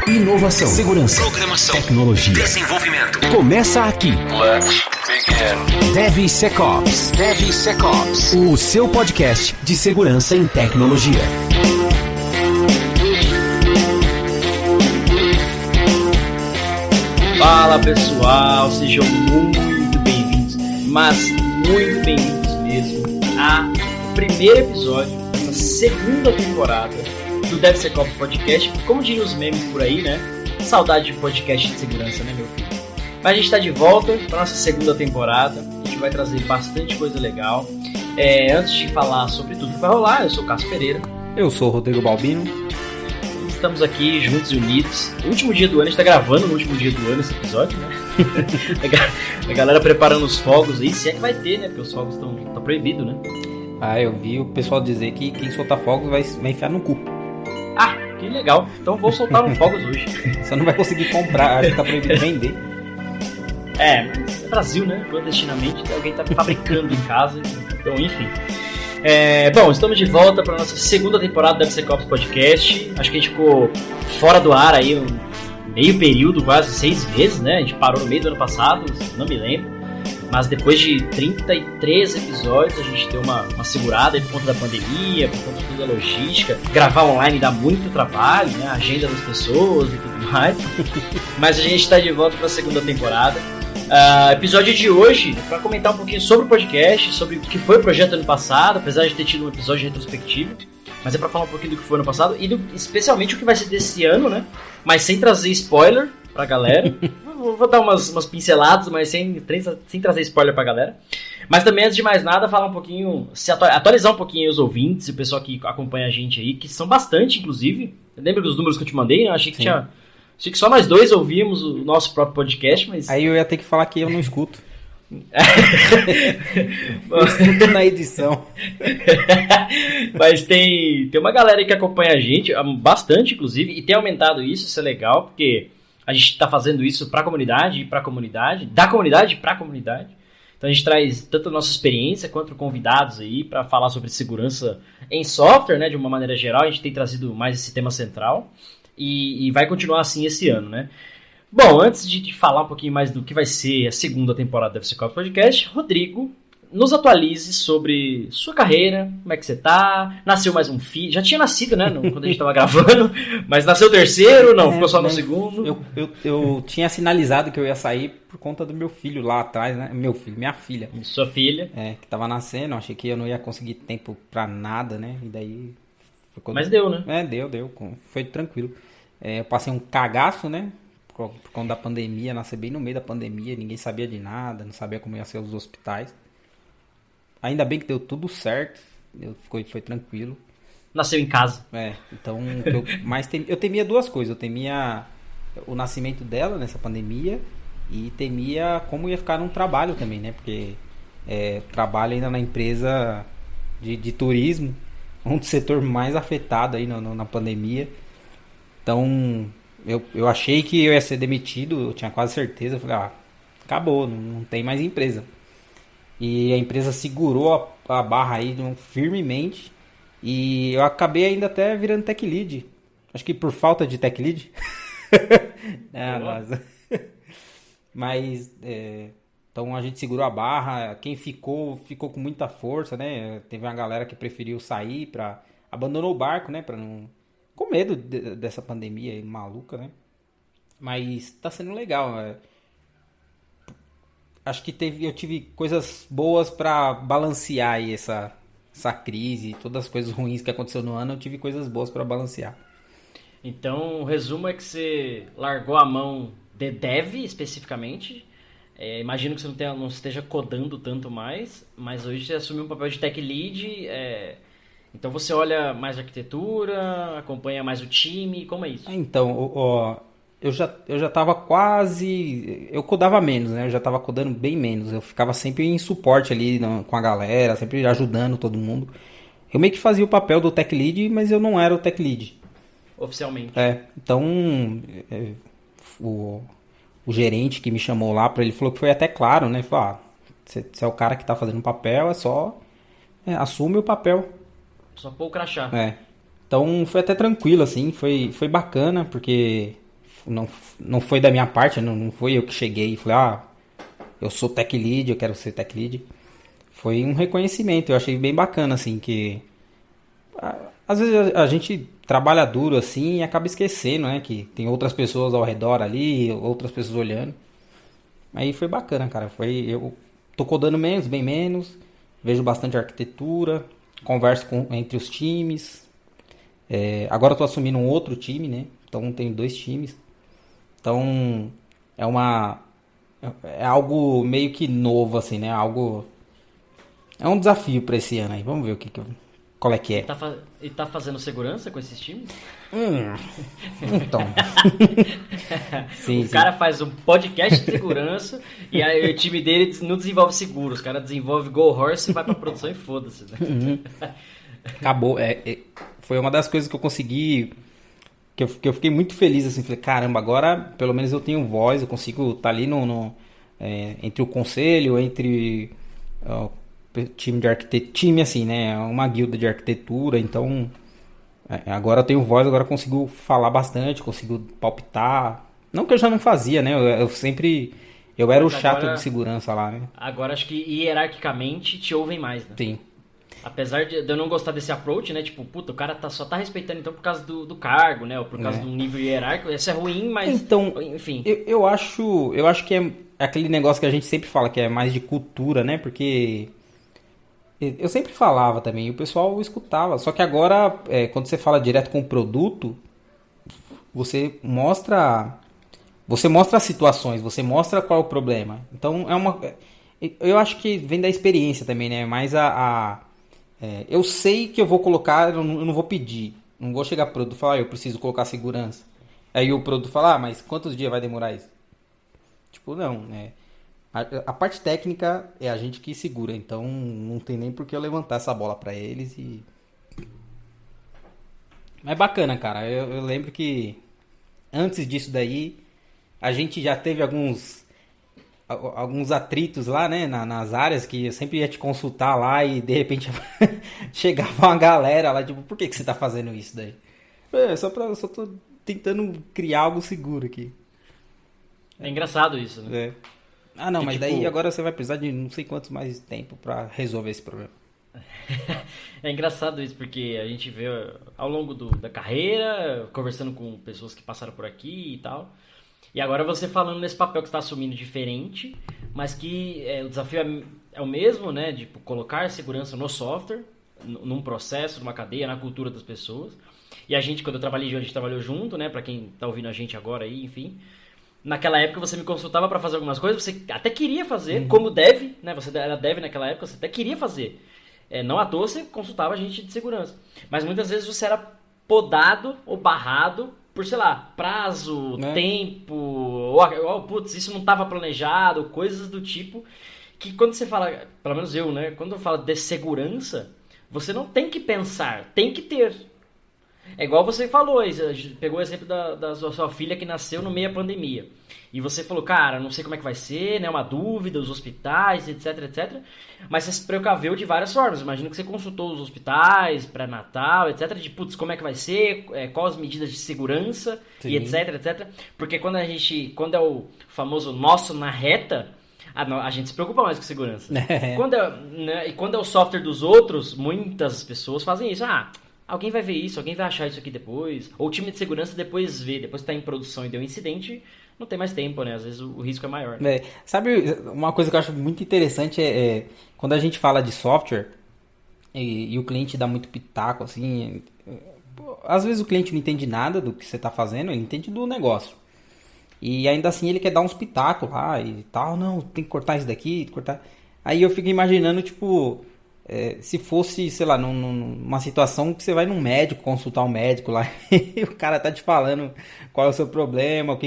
Inovação, segurança, programação, tecnologia, desenvolvimento. Começa aqui. Let's begin. DevSecOps. DevSecOps. O seu podcast de segurança em tecnologia. Fala pessoal, sejam muito bem-vindos, mas muito bem-vindos mesmo ao primeiro episódio dessa segunda temporada do DevSecOps Podcast. Como diriam os memes por aí, né? Saudade de podcast de segurança, né, meu filho? Mas a gente está de volta para nossa segunda temporada. A gente vai trazer bastante coisa legal. Antes de falar sobre tudo que vai rolar, eu sou o Cássio Pereira. Eu sou o Rodrigo Balbino. Estamos aqui juntos e unidos. No último dia do ano, a gente está gravando no último dia do ano esse episódio, né? A galera preparando os fogos aí, se é que vai ter, né? Porque os fogos estão proibidos, né? Ah, eu vi o pessoal dizer que quem soltar fogos vai enfiar no cu. Ah, que legal. Então vou soltar um fogos hoje. Você não vai conseguir comprar, acho que tá proibido vender. Mas é Brasil, né? Clandestinamente, alguém tá fabricando em casa. Então, enfim. Bom, estamos de volta para nossa segunda temporada do DevSecOps Podcast. Acho que a gente ficou fora do ar aí um meio período, quase 6 meses, né? A gente parou no meio do ano passado, não me lembro. Mas depois de 33 episódios, a gente deu uma segurada aí por conta da pandemia, por conta de toda a logística. Gravar online dá muito trabalho, né? A agenda das pessoas e tudo mais. Mas a gente está de volta para a segunda temporada. Episódio de hoje, para comentar um pouquinho sobre o podcast, sobre o que foi o projeto ano passado, apesar de ter tido um episódio retrospectivo, mas é para falar um pouquinho do que foi ano passado e especialmente o que vai ser desse ano, né? Mas sem trazer spoiler pra galera. Vou dar umas pinceladas, mas sem trazer spoiler pra galera. Mas também, antes de mais nada, falar um pouquinho, atualizar um pouquinho os ouvintes e o pessoal que acompanha a gente aí, que são bastante, inclusive. Lembra dos números que eu te mandei, né? Eu achei que Achei que só nós dois ouvíamos o nosso próprio podcast, mas... Aí eu ia ter que falar que eu não escuto. Eu escuto na edição. Mas tem uma galera aí que acompanha a gente, bastante inclusive, e tem aumentado isso é legal, porque a gente está fazendo isso para a comunidade e para a comunidade, da comunidade para a comunidade. Então a gente traz tanto a nossa experiência quanto convidados aí para falar sobre segurança em software, né, de uma maneira geral. A gente tem trazido mais esse tema central. E vai continuar assim esse ano, né? Bom, antes de falar um pouquinho mais do que vai ser a segunda temporada do DevSecOps Podcast, Rodrigo, nos atualize sobre sua carreira, como é que você tá, nasceu mais um filho, já tinha nascido, né, quando a gente tava gravando, mas nasceu o terceiro, não, ficou só no segundo. Eu tinha sinalizado que eu ia sair por conta do meu filho lá atrás, né, minha filha. Sua filha. Que tava nascendo, achei que eu não ia conseguir tempo pra nada, né, e daí... Mas deu, né? Deu, foi tranquilo. Eu passei um cagaço, né? Por conta da pandemia, nasci bem no meio da pandemia, ninguém sabia de nada, não sabia como ia ser os hospitais. Ainda bem que deu tudo certo, foi tranquilo. Nasceu em casa. Então, eu temia duas coisas. Eu temia o nascimento dela nessa pandemia e temia como ia ficar num trabalho também, né? Porque trabalho ainda na empresa de turismo, um do setor mais afetado aí na pandemia. Então, eu achei que eu ia ser demitido, eu tinha quase certeza. Eu falei, acabou, não tem mais empresa. E a empresa segurou a barra aí firmemente. E eu acabei ainda até virando tech lead. Acho que por falta de tech lead. Mas, então a gente segurou a barra. Quem ficou com muita força, né? Teve uma galera que preferiu sair, abandonou o barco, né? Com medo dessa pandemia aí maluca, né? Mas tá sendo legal. Acho que eu tive coisas boas pra balancear aí essa crise. Todas as coisas ruins que aconteceu no ano, eu tive coisas boas pra balancear. Então, o resumo é que você largou a mão de dev, especificamente. Imagino que você não esteja codando tanto mais, mas hoje você assumiu um papel de tech lead. Então você olha mais a arquitetura, acompanha mais o time, como é isso? Então, eu já tava quase... Eu codava menos, né? Eu já tava codando bem menos. Eu ficava sempre em suporte ali com a galera, sempre ajudando todo mundo. Eu meio que fazia o papel do tech lead, mas eu não era o tech lead. Oficialmente. Então, o gerente que me chamou lá, ele falou que foi até claro, né? Falou, você é o cara que tá fazendo o papel, é só assume o papel. Só pôr o crachá. Então foi até tranquilo, assim, foi bacana, porque não foi da minha parte, não foi eu que cheguei e falei, eu sou tech lead, eu quero ser tech lead. Foi um reconhecimento, eu achei bem bacana, assim, que às vezes a gente trabalha duro, assim, e acaba esquecendo, né, que tem outras pessoas ao redor ali, outras pessoas olhando. Aí foi bacana, cara, eu tô codando bem menos, vejo bastante arquitetura, converso entre os times. Agora eu tô assumindo um outro time, né, então tenho 2 times. Então é algo meio que novo, assim, né, é um desafio pra esse ano aí, vamos ver qual é que é. E tá fazendo segurança com esses times? Então. Sim. Cara faz um podcast de segurança e aí o time dele não desenvolve seguro. Os caras desenvolvem Go Horse e vai pra produção e foda-se. Né? Acabou. Foi uma das coisas que eu consegui, que eu fiquei muito feliz, assim. Falei, caramba, agora pelo menos eu tenho voz, eu consigo estar ali entre o conselho, entre time de arquitetura, time assim, né? Uma guilda de arquitetura, então agora eu tenho voz, agora eu consigo falar bastante, consigo palpitar. Não que eu já não fazia, né? Eu era o chato de segurança lá, né? Agora acho que hierarquicamente te ouvem mais, né? Sim. Apesar de eu não gostar desse approach, né? Tipo, puta, o cara só tá respeitando então por causa do cargo, né? Ou por causa do nível hierárquico. Isso é ruim, mas... Então, enfim. Eu acho que é aquele negócio que a gente sempre fala, que é mais de cultura, né? Porque... eu sempre falava também, e o pessoal escutava. Só que agora, quando você fala direto com o produto, você mostra as situações, você mostra qual é o problema. Então, eu acho que vem da experiência também, né? Mas eu sei que eu vou colocar, eu não vou pedir. Não vou chegar pro produto e falar, eu preciso colocar segurança. Aí o produto fala, mas quantos dias vai demorar isso? Tipo, não, né? A parte técnica é a gente que segura, então não tem nem por que eu levantar essa bola pra eles e... Mas bacana, cara. Eu lembro que antes disso daí, a gente já teve alguns atritos lá, né, nas áreas que eu sempre ia te consultar lá e de repente chegava uma galera lá, tipo, por que você tá fazendo isso daí? Só tô tentando criar algo seguro aqui. É engraçado isso, né? Não, mas daí agora você vai precisar de não sei quantos mais tempo pra resolver esse problema. É engraçado isso, porque a gente vê ao longo da carreira, conversando com pessoas que passaram por aqui e tal, e agora você falando nesse papel que você está assumindo diferente, mas que o desafio é o mesmo, né? De colocar segurança no software, num processo, numa cadeia, na cultura das pessoas. E a gente, quando eu trabalhei, a gente trabalhou junto, né? Pra quem tá ouvindo a gente agora aí, enfim... Naquela época você me consultava para fazer algumas coisas, você até queria fazer, como dev, né? Você era dev naquela época, você até queria fazer. Não à toa você consultava a gente de segurança. Mas muitas vezes você era podado ou barrado por, sei lá, prazo, tempo, ou putz, isso não estava planejado, coisas do tipo, que quando você fala, pelo menos eu, né? Quando eu falo de segurança, você não tem que pensar, tem que ter. É igual você falou, pegou o exemplo da sua filha que nasceu no meio da pandemia. E você falou, cara, não sei como é que vai ser, né? Uma dúvida, os hospitais, etc, etc. Mas você se precaveu de várias formas. Imagino que você consultou os hospitais, pré-natal, etc. De, putz, como é que vai ser, quais as medidas de segurança, e etc, etc. Porque quando é o famoso nosso na reta, a gente se preocupa mais com segurança. E quando é o software dos outros, muitas pessoas fazem isso. Alguém vai ver isso, alguém vai achar isso aqui depois. Ou o time de segurança depois vê, depois que tá em produção e deu um incidente, não tem mais tempo, né? Às vezes o risco é maior. Né? Sabe, uma coisa que eu acho muito interessante é quando a gente fala de software e o cliente dá muito pitaco, assim... Às vezes o cliente não entende nada do que você tá fazendo, ele entende do negócio. E ainda assim ele quer dar uns pitacos lá e tal. Não, tem que cortar isso daqui, cortar... Aí eu fico imaginando, tipo... se fosse, sei lá, numa situação que você vai num médico, consultar um médico lá, e o cara tá te falando qual é o seu problema, o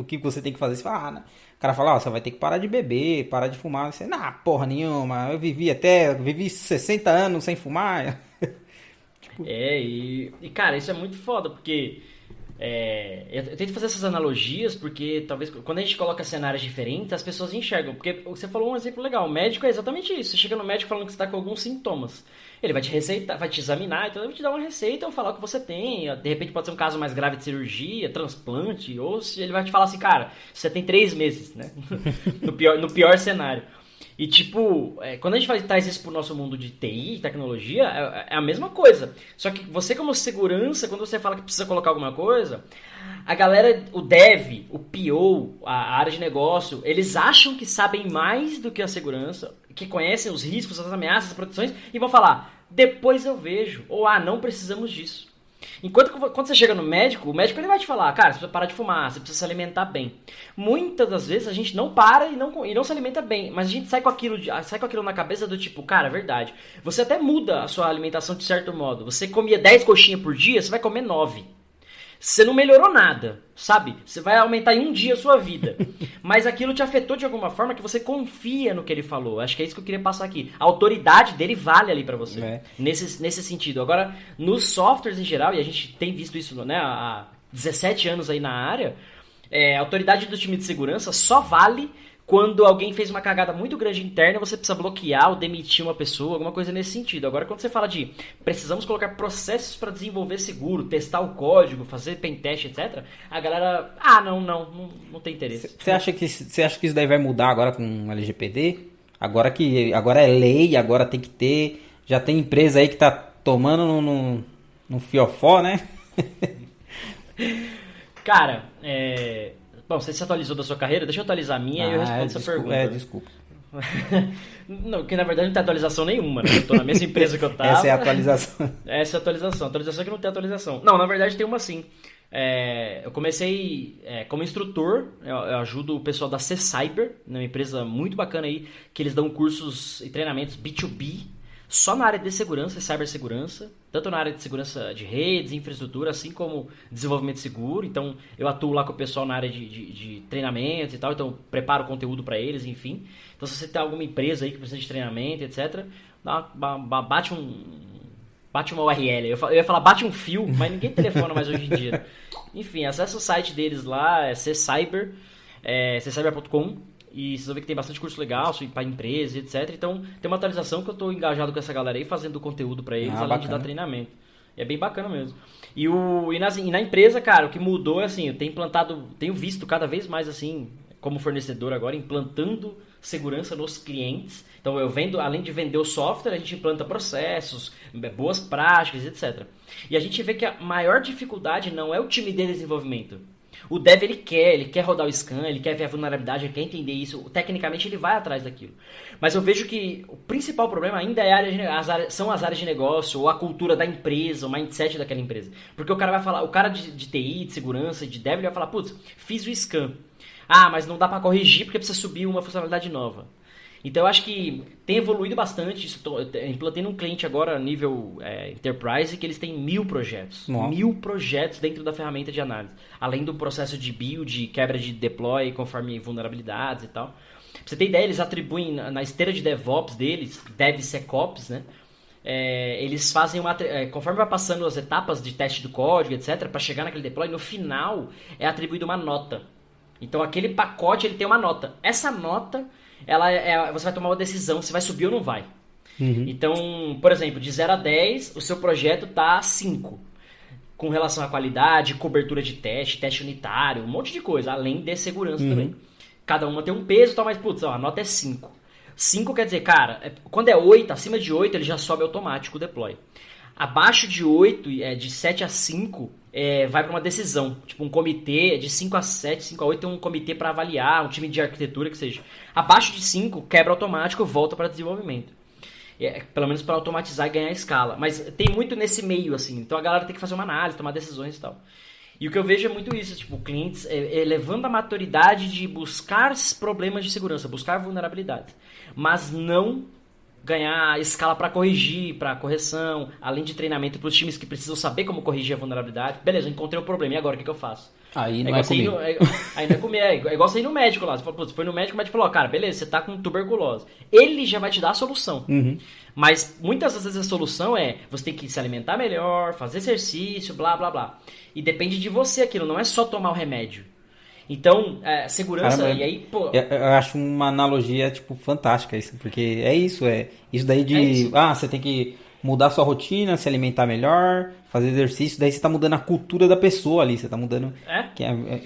que você tem que fazer. Você fala, o cara fala, você vai ter que parar de beber, parar de fumar. Você, porra nenhuma, eu vivi 60 anos sem fumar. E cara, isso é muito foda, porque Eu tento fazer essas analogias porque talvez quando a gente coloca cenários diferentes, as pessoas enxergam. Porque você falou um exemplo legal, o médico é exatamente isso. Você chega no médico falando que você está com alguns sintomas. Ele vai te receitar, vai te examinar, então ele vai te dar uma receita ou falar o que você tem. De repente pode ser um caso mais grave de cirurgia, transplante, ou se ele vai te falar assim, cara, você tem 3 meses, né? no pior cenário. E tipo, quando a gente traz isso pro nosso mundo de TI, tecnologia, é a mesma coisa. Só que você como segurança, quando você fala que precisa colocar alguma coisa, a galera, o dev, o PO, a área de negócio, eles acham que sabem mais do que a segurança, que conhecem os riscos, as ameaças, as proteções, e vão falar, depois eu vejo, ou não precisamos disso. Enquanto quando você chega no médico, o médico ele vai te falar, cara, você precisa parar de fumar, você precisa se alimentar bem. Muitas das vezes a gente não para e não se alimenta bem, mas a gente sai com aquilo na cabeça do tipo, cara, é verdade. Você até muda a sua alimentação de certo modo. Você comia 10 coxinhas por dia, você vai comer 9. Você não melhorou nada, sabe? Você vai aumentar em um dia a sua vida. Mas aquilo te afetou de alguma forma que você confia no que ele falou. Acho que é isso que eu queria passar aqui. A autoridade dele vale ali pra você. Nesse sentido. Agora, nos softwares em geral, e a gente tem visto isso, né, há 17 anos aí na área, a autoridade do time de segurança só vale quando alguém fez uma cagada muito grande interna, você precisa bloquear ou demitir uma pessoa, alguma coisa nesse sentido. Agora, quando você fala de precisamos colocar processos para desenvolver seguro, testar o código, fazer pentest, etc., a galera, não tem interesse. Você acha que isso daí vai mudar agora com o LGPD? Agora é lei, agora tem que ter... Já tem empresa aí que tá tomando no fiofó, né? Cara, bom, você se atualizou da sua carreira? Deixa eu atualizar a minha e eu respondo essa pergunta. Desculpa. Não, porque na verdade não tem atualização nenhuma, né? Eu tô na mesma empresa que eu tava. Essa é a atualização. Essa é a atualização. A atualização é que não tem atualização. Não, na verdade tem uma sim. Eu comecei como instrutor, eu ajudo o pessoal da C-Cyber, uma empresa muito bacana aí, que eles dão cursos e treinamentos B2B, só na área de segurança e cibersegurança, tanto na área de segurança de redes, infraestrutura, assim como desenvolvimento seguro. Então, eu atuo lá com o pessoal na área de treinamento e tal, então eu preparo conteúdo para eles, enfim. Então, se você tem alguma empresa aí que precisa de treinamento, etc., bate uma URL. Eu ia falar bate um fio, mas ninguém telefona mais hoje em dia. Enfim, acessa o site deles lá, é ccyber, ccyber.com. E vocês vão ver que tem bastante curso legal para empresa, etc. Então, tem uma atualização que eu estou engajado com essa galera aí, fazendo conteúdo para eles, além de dar treinamento. É bem bacana mesmo. E na empresa, cara, o que mudou é assim, eu tenho visto cada vez mais assim, como fornecedor agora, implantando segurança nos clientes. Então, eu vendo, além de vender o software, a gente implanta processos, boas práticas, etc. E a gente vê que a maior dificuldade não é o time de desenvolvimento. O dev ele quer rodar o scan, ele quer ver a vulnerabilidade, ele quer entender isso. Tecnicamente ele vai atrás daquilo. Mas eu vejo que o principal problema ainda são as áreas de negócio, ou a cultura da empresa, o mindset daquela empresa. Porque o cara vai falar, o cara de TI, de segurança, de dev, ele vai falar, putz, fiz o scan. Mas não dá pra corrigir porque precisa subir uma funcionalidade nova. Então eu acho que tem evoluído bastante. Eu implantei num cliente agora, nível Enterprise, que eles têm 1000 projetos. Nossa. 1000 projetos dentro da ferramenta de análise. Além do processo de build, quebra de deploy, conforme vulnerabilidades e tal. Pra você ter ideia, eles atribuem na esteira de DevOps deles, DevSecOps, né? Eles fazem conforme vai passando as etapas de teste do código, etc., para chegar naquele deploy, no final é atribuído uma nota. Então aquele pacote ele tem uma nota. Essa nota... você vai tomar uma decisão se vai subir ou não vai. Uhum. Então, por exemplo, de 0 a 10, o seu projeto está 5. Com relação à qualidade, cobertura de teste unitário, um monte de coisa, além de segurança também. Cada uma tem um peso e tal, mas putz, a nota é 5. 5 quer dizer, cara, quando é 8, acima de 8, ele já sobe automático o deploy. Abaixo de 8, de 7 a 5, vai para uma decisão. Tipo um comitê, de 5 a 7, 5 a 8 tem um comitê para avaliar, um time de arquitetura que seja. Abaixo de 5, quebra automático, volta para desenvolvimento. Pelo menos para automatizar e ganhar escala. Mas tem muito nesse meio, assim. Então a galera tem que fazer uma análise, tomar decisões e tal. E o que eu vejo é muito isso, tipo, clientes elevando a maturidade de buscar problemas de segurança, buscar vulnerabilidades. Mas não ganhar escala para corrigir, para correção, além de treinamento para os times que precisam saber como corrigir a vulnerabilidade. Beleza, eu encontrei o problema, e agora o que eu faço? Aí não é comigo. Aí não é comer. É igual você ir no médico lá. Você fala, você foi no médico, o médico falou, cara, beleza, você tá com tuberculose. Ele já vai te dar a solução. Mas muitas vezes a solução é você tem que se alimentar melhor, fazer exercício, blá, blá, blá. E depende de você aquilo, não é só tomar o remédio. Então, segurança, Caramba, e aí, pô... Eu acho uma analogia, tipo, fantástica isso, porque é isso daí de... você tem que mudar sua rotina, se alimentar melhor, fazer exercício, daí você tá mudando a cultura da pessoa ali, você tá mudando...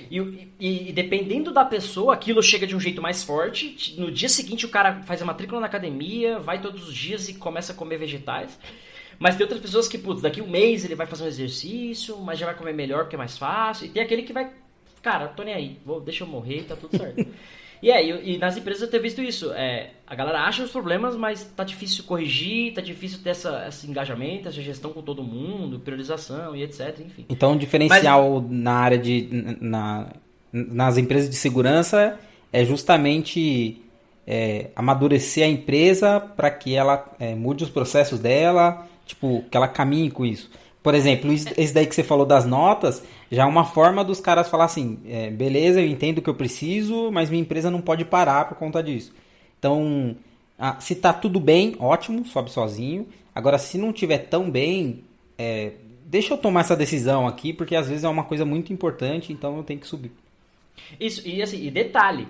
E dependendo da pessoa, aquilo chega de um jeito mais forte, no dia seguinte o cara faz a matrícula na academia, vai todos os dias e começa a comer vegetais... Mas tem outras pessoas que, putz, daqui um mês ele vai fazer um exercício, mas já vai comer melhor porque é mais fácil, e tem aquele que vai... Cara, tô nem aí, deixa eu morrer, tá tudo certo. E nas empresas eu tenho visto isso. A galera acha os problemas, mas tá difícil corrigir, tá difícil ter esse engajamento, essa gestão com todo mundo, priorização e etc, enfim. Então o diferencial na área nas empresas de segurança é justamente amadurecer a empresa para que ela mude os processos dela, tipo, que ela caminhe com isso. Por exemplo, esse daí que você falou das notas, já é uma forma dos caras falar assim, beleza, eu entendo que eu preciso, mas minha empresa não pode parar por conta disso. Então, se tá tudo bem, ótimo, sobe sozinho. Agora, se não tiver tão bem, deixa eu tomar essa decisão aqui, porque às vezes é uma coisa muito importante, então eu tenho que subir. Isso, e assim, e detalhe,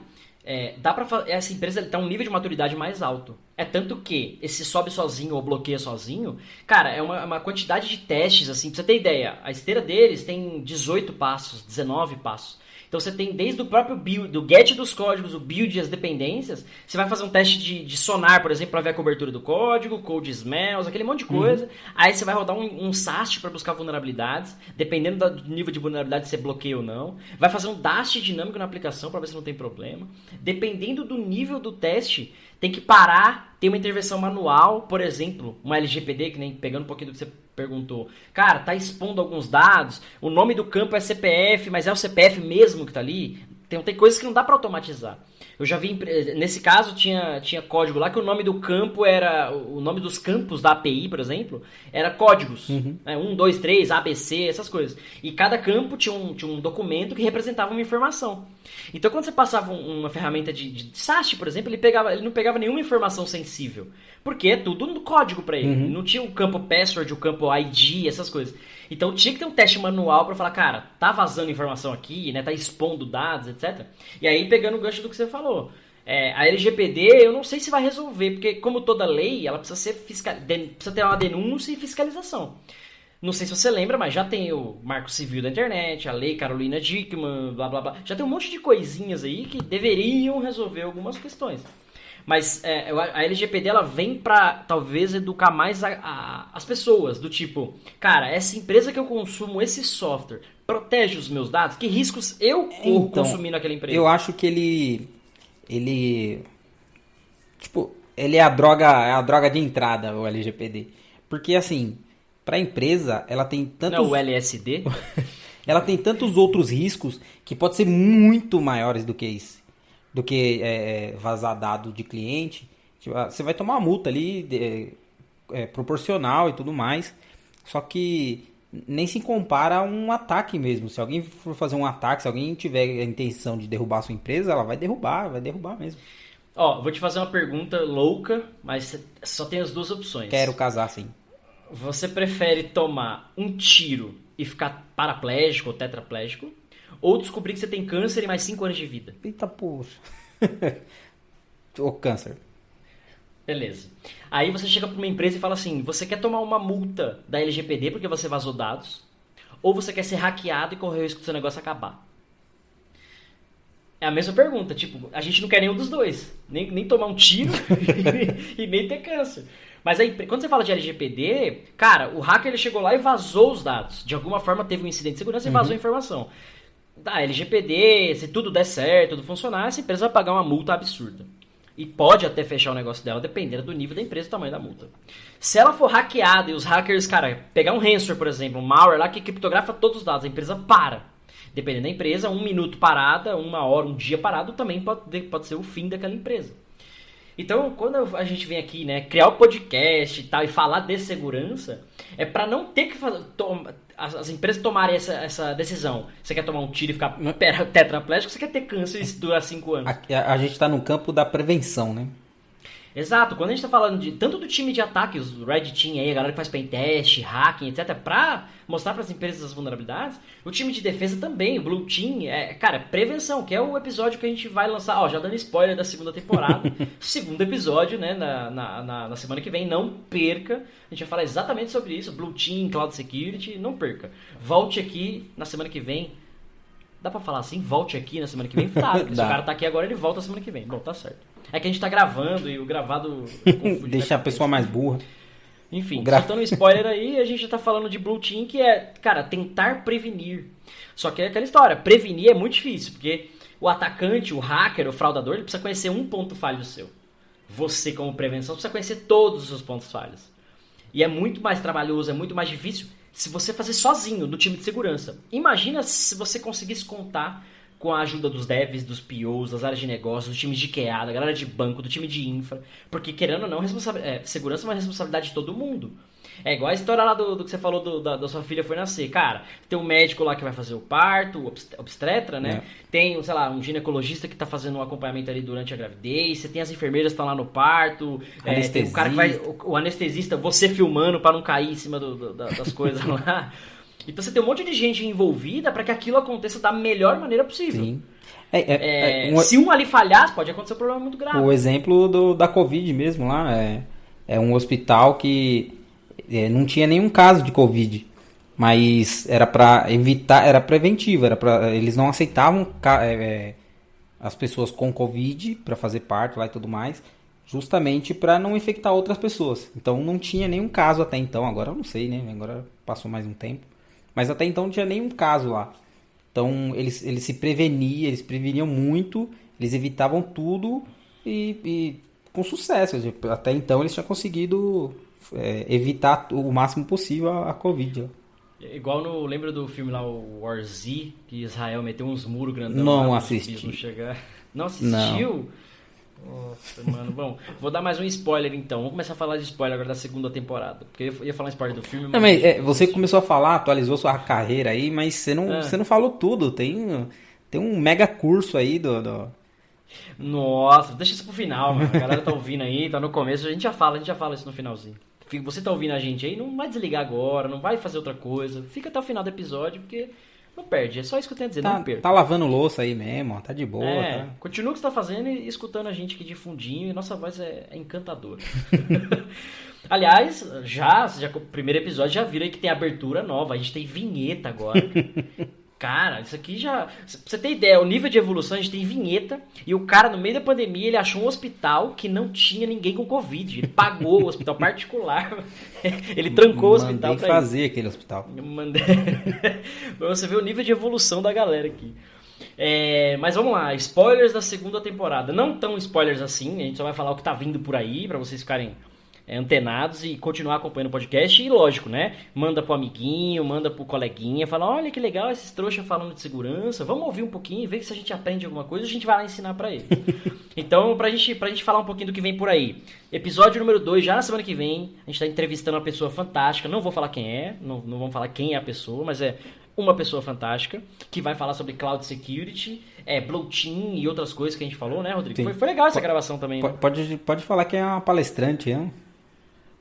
essa empresa tem um nível de maturidade mais alto. É tanto que esse sobe sozinho ou bloqueia sozinho, cara, é uma quantidade de testes, assim, pra você ter ideia. A esteira deles tem 18 passos, 19 passos. Então você tem desde o próprio build, do get dos códigos, o build e as dependências. Você vai fazer um teste de sonar, por exemplo, para ver a cobertura do código, code smells, aquele monte de coisa. Aí você vai rodar um SAST para buscar vulnerabilidades. Dependendo do nível de vulnerabilidade, você bloqueia ou não. Vai fazer um DAST dinâmico na aplicação para ver se não tem problema. Dependendo do nível do teste, tem que parar, tem uma intervenção manual, por exemplo, uma LGPD, que nem pegando um pouquinho do que você perguntou. Cara, tá expondo alguns dados, o nome do campo é CPF, mas é o CPF mesmo que tá ali? Tem coisas que não dá para automatizar. Eu já vi, nesse caso, tinha código lá que o nome do campo era, o nome dos campos da API, por exemplo, era códigos. 1, 2, 3, ABC, essas coisas. E cada campo tinha um documento que representava uma informação. Então, quando você passava uma ferramenta de SAST, por exemplo, ele não pegava nenhuma informação sensível. Porque é tudo no código para ele. Não tinha o campo password, o campo ID, essas coisas. Então, tinha que ter um teste manual para falar, cara, tá vazando informação aqui, né? Tá expondo dados, etc. E aí, pegando o gancho do que você falou, a LGPD, eu não sei se vai resolver, porque como toda lei, ela precisa precisa ter uma denúncia e fiscalização. Não sei se você lembra, mas já tem o Marco Civil da Internet, a Lei Carolina Dickmann, blá blá blá. Já tem um monte de coisinhas aí que deveriam resolver algumas questões. Mas a LGPD ela vem pra talvez educar mais as pessoas, do tipo, cara, essa empresa que eu consumo esse software protege os meus dados? Que riscos eu corro consumindo aquela empresa? Eu acho que ele tipo, ele é a droga de entrada, o LGPD. Porque assim, para a empresa, ela tem tantos... Não é o LSD? Ela tem tantos outros riscos que pode ser muito maiores do que isso. Do que vazar dado de cliente. Você vai tomar uma multa ali proporcional e tudo mais. Só que nem se compara a um ataque mesmo. Se alguém for fazer um ataque, se alguém tiver a intenção de derrubar a sua empresa, ela vai derrubar mesmo. Ó, vou te fazer uma pergunta louca, mas só tem as duas opções. Quero casar, sim. Você prefere tomar um tiro e ficar paraplégico ou tetraplégico? Ou descobrir que você tem câncer e mais 5 anos de vida? Eita, poxa. O câncer. Beleza. Aí você chega para uma empresa e fala assim, você quer tomar uma multa da LGPD porque você vazou dados? Ou você quer ser hackeado e correr o risco do seu negócio acabar? É a mesma pergunta, tipo, a gente não quer nenhum dos dois. Nem tomar um tiro e nem ter câncer. Mas aí, quando você fala de LGPD, cara, o hacker ele chegou lá e vazou os dados. De alguma forma teve um incidente de segurança e vazou a informação. Da LGPD, se tudo der certo, tudo funcionar, essa empresa vai pagar uma multa absurda. E pode até fechar o negócio dela, dependendo do nível da empresa e do tamanho da multa. Se ela for hackeada e os hackers, cara, pegar um ransomware, por exemplo, um malware lá que criptografa todos os dados, a empresa para. Dependendo da empresa, 1 minuto parada, 1 hora, 1 dia parado, também pode ser o fim daquela empresa. Então, quando a gente vem aqui, né, criar o podcast e tal, e falar de segurança, é para não ter que fazer... as empresas tomarem essa decisão. Você quer tomar um tiro e ficar tetraplégico, você quer ter câncer e durar 5 anos? A gente tá no campo da prevenção, né? Exato, quando a gente tá falando tanto do time de ataque, os Red Team aí, a galera que faz pentest, hacking, etc, pra mostrar pras empresas as vulnerabilidades, o time de defesa também, o Blue Team, cara, prevenção, que é o episódio que a gente vai lançar, já dando spoiler da segunda temporada, segundo episódio, né, na semana que vem, não perca, a gente vai falar exatamente sobre isso, Blue Team, Cloud Security, não perca. Volte aqui na semana que vem. Dá pra falar assim? Volte aqui na semana que vem? Tá, porque se o cara tá aqui agora, ele volta na semana que vem. Bom, tá certo. É que a gente tá gravando e o gravado... Deixa a pessoa mais burra. Enfim, soltando um spoiler aí, a gente já tá falando de Blue Team, que é, cara, tentar prevenir. Só que é aquela história, prevenir é muito difícil, porque o atacante, o hacker, o fraudador, ele precisa conhecer um ponto falho seu. Você, como prevenção, precisa conhecer todos os seus pontos falhos. E é muito mais trabalhoso, é muito mais difícil se você fazer sozinho, do time de segurança. Imagina se você conseguisse contar com a ajuda dos devs, dos POs, das áreas de negócios, do time de QA, da galera de banco, do time de infra. Porque, querendo ou não, segurança é uma responsabilidade de todo mundo. É igual a história lá do que você falou da sua filha foi nascer. Cara, tem um médico lá que vai fazer o parto, o obstetra, né? Tem, sei lá, um ginecologista que tá fazendo um acompanhamento ali durante a gravidez. Você tem as enfermeiras que estão lá no parto. Tem o cara que vai... O anestesista, você filmando pra não cair em cima das coisas lá. Então você tem um monte de gente envolvida para que aquilo aconteça da melhor maneira possível. Sim. Se um ali falhar, pode acontecer um problema muito grave. O exemplo da Covid mesmo lá é um hospital que não tinha nenhum caso de Covid, mas era para evitar, era preventivo, eles não aceitavam as pessoas com Covid para fazer parte lá e tudo mais, justamente para não infectar outras pessoas. Então não tinha nenhum caso até então, agora eu não sei, né? Agora passou mais um tempo. Mas até então não tinha nenhum caso lá. Então eles se preveniam, eles preveniam muito, eles evitavam tudo e com sucesso. Até então eles tinham conseguido evitar o máximo possível a Covid. Igual lembra do filme lá, o War Z, que Israel meteu uns muros grandão. Não assisti. Não assistiu? Nossa, mano. Bom, vou dar mais um spoiler então. Vamos começar a falar de spoiler agora da segunda temporada. Porque eu ia falar um spoiler do filme. Mas você começou a falar, atualizou sua carreira aí, mas você não falou tudo. Tem um mega curso aí do... Nossa, deixa isso pro final, mano. A galera tá ouvindo aí, tá no começo. A gente já fala isso no finalzinho. Você tá ouvindo a gente aí, não vai desligar agora, não vai fazer outra coisa. Fica até o final do episódio, porque... Não perde, é só isso que eu tenho a dizer, não perca. Tá lavando louça aí mesmo, ó, tá de boa. Tá. Continua o que você tá fazendo e escutando a gente aqui de fundinho, e nossa voz é encantadora. Aliás, já o primeiro episódio já viram aí que tem abertura nova, a gente tem vinheta agora. Cara, isso aqui já... Pra você ter ideia, o nível de evolução, a gente tem vinheta, e o cara, no meio da pandemia, ele achou um hospital que não tinha ninguém com Covid. Ele pagou o hospital particular, ele trancou o hospital pra fazer aquele hospital. Pra você ver o nível de evolução da galera aqui. Mas vamos lá, spoilers da segunda temporada. Não tão spoilers assim, a gente só vai falar o que tá vindo por aí, pra vocês ficarem... antenados e continuar acompanhando o podcast. E lógico, né? Manda pro amiguinho, manda pro coleguinha, fala, olha que legal esses trouxas falando de segurança, vamos ouvir um pouquinho e ver se a gente aprende alguma coisa, a gente vai lá ensinar pra ele. Então, pra gente falar um pouquinho do que vem por aí. Episódio número 2, já na semana que vem, a gente tá entrevistando uma pessoa fantástica, não vou falar quem é, não vamos falar quem é a pessoa, mas é uma pessoa fantástica, que vai falar sobre Cloud Security, Blue Team e outras coisas que a gente falou, né, Rodrigo? Foi legal essa gravação também, né? Pode falar que é uma palestrante, né?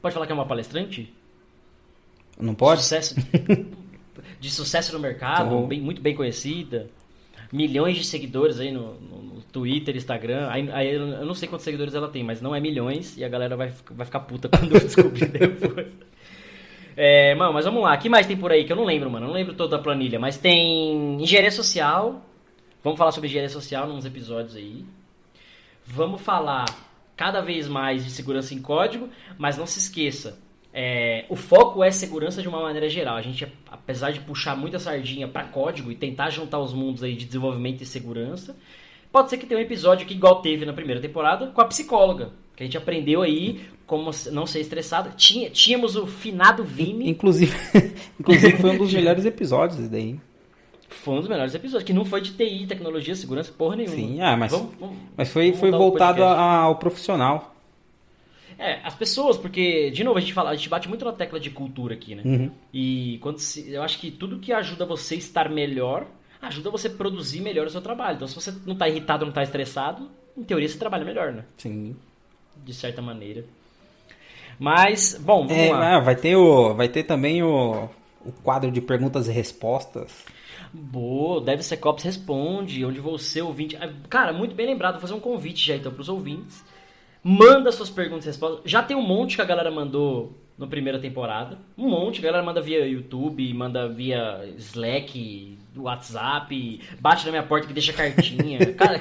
Pode falar que é uma palestrante? Não pode? De sucesso no mercado, muito bem conhecida. Milhões de seguidores aí no Twitter, Instagram. Aí eu não sei quantos seguidores ela tem, mas não é milhões. E a galera vai ficar puta quando eu descobrir depois. Mano, mas vamos lá. O que mais tem por aí que eu não lembro, mano? Eu não lembro toda a planilha. Mas tem engenharia social. Vamos falar sobre engenharia social nos episódios aí. Vamos falar... cada vez mais de segurança em código, mas não se esqueça, o foco é segurança de uma maneira geral. A gente, apesar de puxar muita sardinha para código e tentar juntar os mundos aí de desenvolvimento e segurança, pode ser que tenha um episódio aqui, igual teve na primeira temporada, com a psicóloga, que a gente aprendeu aí como não ser estressado. Tínhamos o finado Vini. Inclusive foi um dos melhores episódios esse daí. Foi um dos melhores episódios, que não foi de TI, tecnologia, segurança, porra nenhuma. Sim, mas foi voltado ao profissional. As pessoas, porque, de novo, a gente bate muito na tecla de cultura aqui, né? Uhum. E eu acho que tudo que ajuda você a estar melhor, ajuda você a produzir melhor o seu trabalho. Então, se você não tá irritado, não tá estressado, em teoria você trabalha melhor, né? Sim. De certa maneira. Mas, bom, vamos lá. Vai ter também o quadro de perguntas e respostas. Boa, DevSecOps responde, onde você, ouvinte... Cara, muito bem lembrado, vou fazer um convite já então pros ouvintes. Manda suas perguntas e respostas. Já tem um monte que a galera mandou na primeira temporada. Um monte, a galera manda via YouTube, manda via Slack, WhatsApp, bate na minha porta que deixa cartinha. Cara,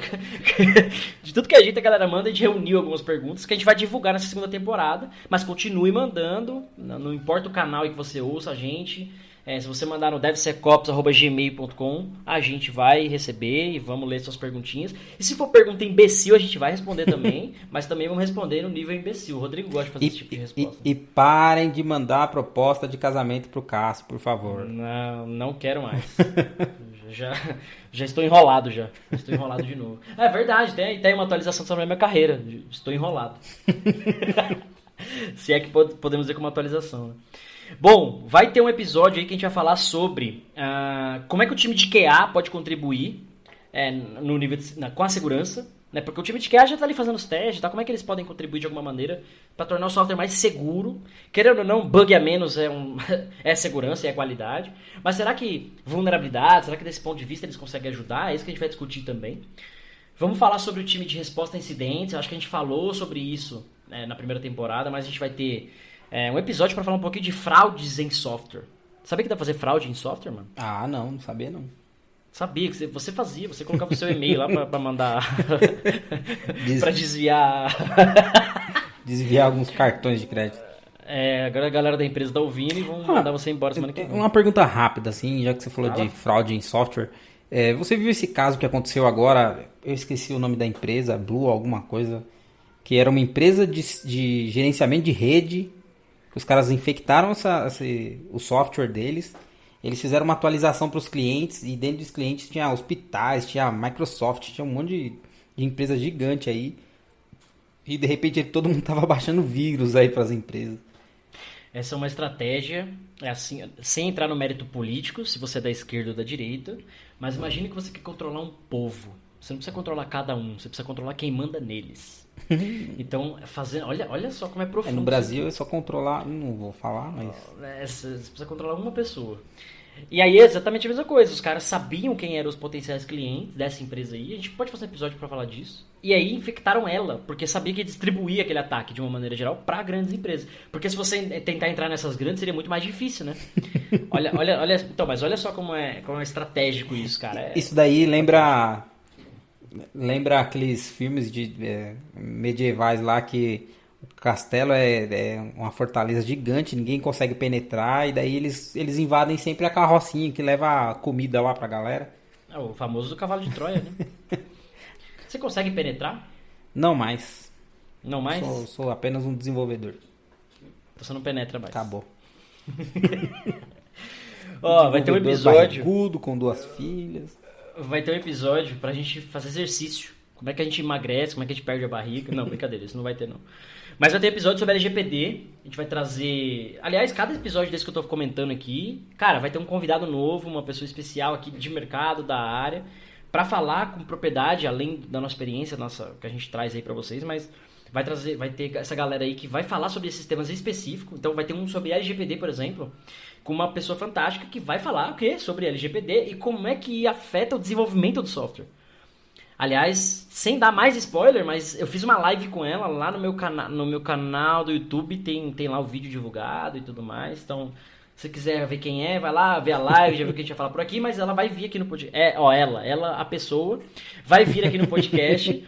de tudo que a galera manda, a gente reuniu algumas perguntas que a gente vai divulgar nessa segunda temporada. Mas continue mandando, não importa o canal em que você ouça a gente. Se você mandar no devsecops@gmail.com, a gente vai receber e vamos ler suas perguntinhas. E se for pergunta imbecil, a gente vai responder também, mas também vamos responder no nível imbecil. O Rodrigo gosta de fazer esse tipo de resposta. E parem de mandar a proposta de casamento pro Cássio, por favor. Não quero mais. já estou enrolado já. Estou enrolado de novo. É verdade, tem uma atualização sobre a minha carreira. Estou enrolado. Se é que podemos dizer como atualização, né? Bom, vai ter um episódio aí que a gente vai falar sobre como é que o time de QA pode contribuir no nível com a segurança, né? Porque o time de QA já está ali fazendo os testes, tá? Como é que eles podem contribuir de alguma maneira para tornar o software mais seguro? Querendo ou não, bug a menos é segurança e é qualidade. Mas será que vulnerabilidade, será que desse ponto de vista eles conseguem ajudar? É isso que a gente vai discutir também. Vamos falar sobre o time de resposta a incidentes. Eu acho que a gente falou sobre isso na primeira temporada, mas a gente vai ter um episódio para falar um pouquinho de fraudes em software. Sabia que dá pra fazer fraude em software, mano? Não sabia não. Sabia que você fazia, você colocava o seu e-mail lá pra mandar... pra desviar... Desviar alguns cartões de crédito. Agora a galera da empresa tá ouvindo e vão mandar você embora semana que vem. Uma pergunta rápida, assim, já que você falou de fraude em software. Você viu esse caso que aconteceu agora? Eu esqueci o nome da empresa, Blue alguma coisa, que era uma empresa de gerenciamento de rede. Os caras infectaram o software deles, eles fizeram uma atualização para os clientes, e dentro dos clientes tinha hospitais, tinha Microsoft, tinha um monte de empresa gigante aí, e de repente todo mundo estava baixando vírus aí para as empresas. Essa é uma estratégia, assim, sem entrar no mérito político, se você é da esquerda ou da direita, mas imagine que você quer controlar um povo. Você não precisa controlar cada um, você precisa controlar quem manda neles. Então, olha só como é profundo. No Brasil é só controlar, não vou falar, mas... Você precisa controlar uma pessoa. E aí é exatamente a mesma coisa. Os caras sabiam quem eram os potenciais clientes dessa empresa aí. A gente pode fazer um episódio pra falar disso. E aí infectaram ela, porque sabia que ia distribuir aquele ataque de uma maneira geral pra grandes empresas. Porque se você tentar entrar nessas grandes, seria muito mais difícil, né? Então, mas olha só como é estratégico isso, cara. Isso daí lembra aqueles filmes medievais lá que o castelo é uma fortaleza gigante, ninguém consegue penetrar, e daí eles invadem sempre a carrocinha que leva a comida lá pra galera. O famoso do cavalo de Troia, né? Você consegue penetrar? Não mais. Não mais? Sou apenas um desenvolvedor. Você não penetra mais. Acabou. Vai ter um episódio... barrigudo, com 2 filhas. Vai ter um episódio pra gente fazer exercício. Como é que a gente emagrece, como é que a gente perde a barriga. Não, brincadeira, isso não vai ter não. Mas vai ter episódio sobre LGPD. A gente vai trazer... Aliás, cada episódio desse que eu tô comentando aqui, cara, vai ter um convidado novo, uma pessoa especial aqui de mercado, da área, pra falar com propriedade, além da nossa experiência, que a gente traz aí pra vocês, mas vai ter essa galera aí que vai falar sobre esses temas específicos. Então vai ter um sobre LGPD, por exemplo, com uma pessoa fantástica que vai falar o quê? Sobre LGPD e como é que afeta o desenvolvimento do software. Aliás, sem dar mais spoiler, mas eu fiz uma live com ela lá no meu canal do YouTube, tem lá o vídeo divulgado e tudo mais. Então, se você quiser ver quem vai lá, ver a live, já viu o que a gente vai falar por aqui, mas ela vai vir aqui no podcast. Ela, a pessoa, vai vir aqui no podcast,